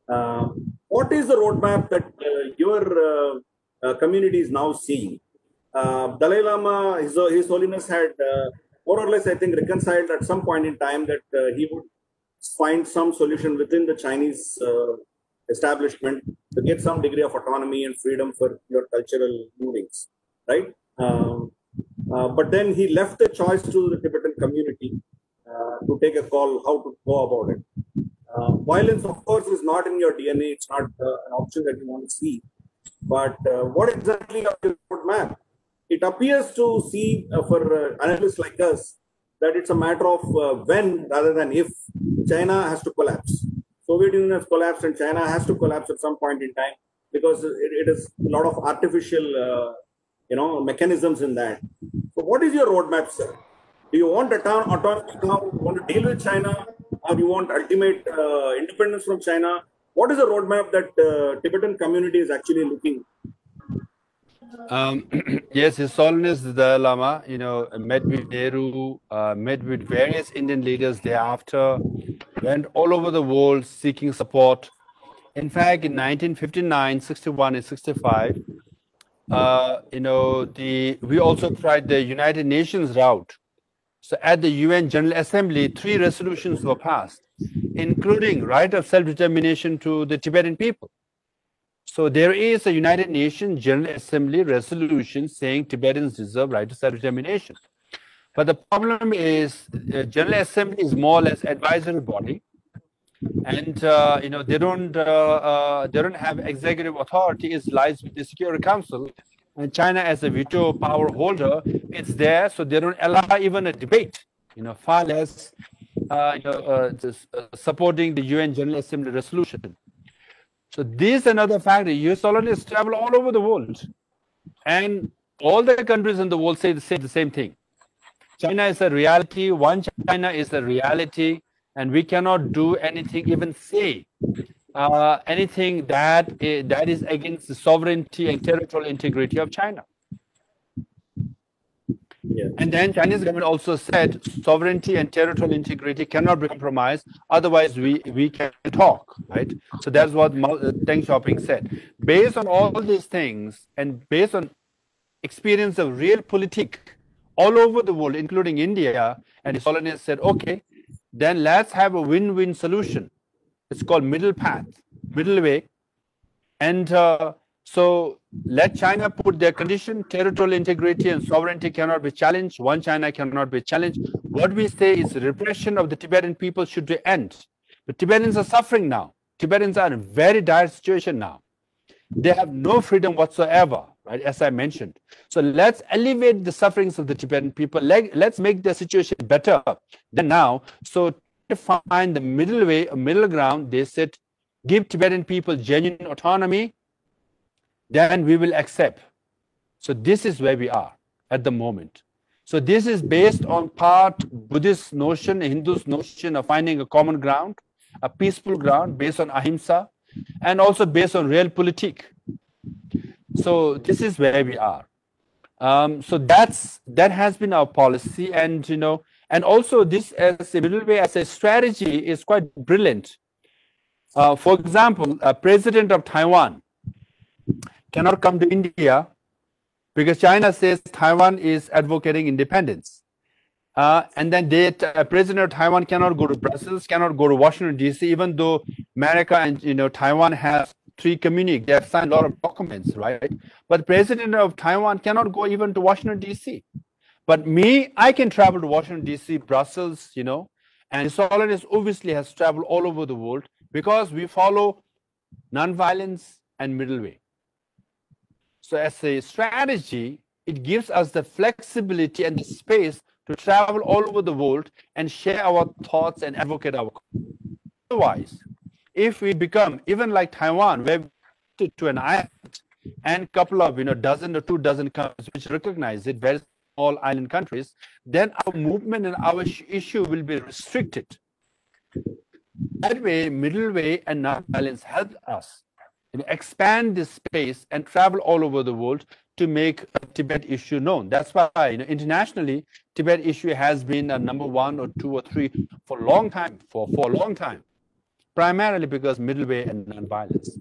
What is the roadmap that your community is now seeing? Dalai Lama, His Holiness had more or less, I think, reconciled at some point in time that he would find some solution within the Chinese establishment to get some degree of autonomy and freedom for your cultural movings, right? But then he left the choice to the Tibetan community to take a call how to go about it. Violence, of course, is not in your DNA. It's not an option that you want to see. But what exactly is the roadmap? It appears to see for analysts like us that it's a matter of when rather than if China has to collapse. Soviet Union has collapsed and China has to collapse at some point in time because it is a lot of artificial, mechanisms in that. So, what is your roadmap, sir? Do you want autonomy now? Do you want to deal with China, or do you want ultimate independence from China? What is the roadmap that Tibetan community is actually looking? Yes, His Holiness the Dalai Lama, met with Nehru, met with various Indian leaders thereafter, went all over the world seeking support. In fact, in 1959, 61, and 65, we also tried the United Nations route. So at the UN General Assembly, 3 resolutions were passed, including right of self-determination to the Tibetan people. So there is a United Nations General Assembly resolution saying Tibetans deserve right to self-determination. But the problem is, General Assembly is more or less advisory body, and they don't have executive authority. It lies with the Security Council, and China as a veto power holder, it's there, so they don't allow even a debate. Far less supporting the UN General Assembly resolution. So this is another factor. US colonists travel all over the world, and all the countries in the world say the same thing. China is a reality. One China is a reality, and we cannot do anything, even say anything that is against the sovereignty and territorial integrity of China. Yeah. And then Chinese government also said sovereignty and territorial integrity cannot be compromised. Otherwise, we can talk, right? So that's what Deng Xiaoping said. Based on all these things and based on experience of real politik all over the world, including India, and His Holiness said, okay, then let's have a win-win solution. It's called middle path, middle way. And so let China put their condition, territorial integrity and sovereignty cannot be challenged. One China cannot be challenged. What we say is repression of the Tibetan people should end. The Tibetans are suffering now. Tibetans are in a very dire situation now. They have no freedom whatsoever, right, as I mentioned. So let's alleviate the sufferings of the Tibetan people. Let's make the situation better than now. So to find the middle way, a middle ground, they said, give Tibetan people genuine autonomy, then we will accept. So this is where we are at the moment. So this is based on part Buddhist notion, Hindu's notion of finding a common ground, a peaceful ground based on Ahimsa, and also based on real politik. So this is where we are. So that has been our policy, and and also this as a middle way, as a strategy, is quite brilliant. For example, a president of Taiwan cannot come to India because China says Taiwan is advocating independence. And then president of Taiwan cannot go to Brussels, cannot go to Washington, D.C., even though America and Taiwan have 3 communiques. They have signed a lot of documents, right? But president of Taiwan cannot go even to Washington, D.C. But I can travel to Washington, D.C., Brussels, and His Holiness obviously has traveled all over the world because we follow nonviolence and middle way. So as a strategy, it gives us the flexibility and the space to travel all over the world and share our thoughts and advocate our cause. Otherwise, if we become even like Taiwan, where we to an island and a couple of dozen or 2 dozen countries which recognize it, very small island countries, then our movement and our issue will be restricted. That way, middle way and non-violence help us expand this space and travel all over the world to make a Tibet issue known. That's why internationally, Tibet issue has been a number 1 or 2 or 3 for a long time. primarily because middle way and non-violence.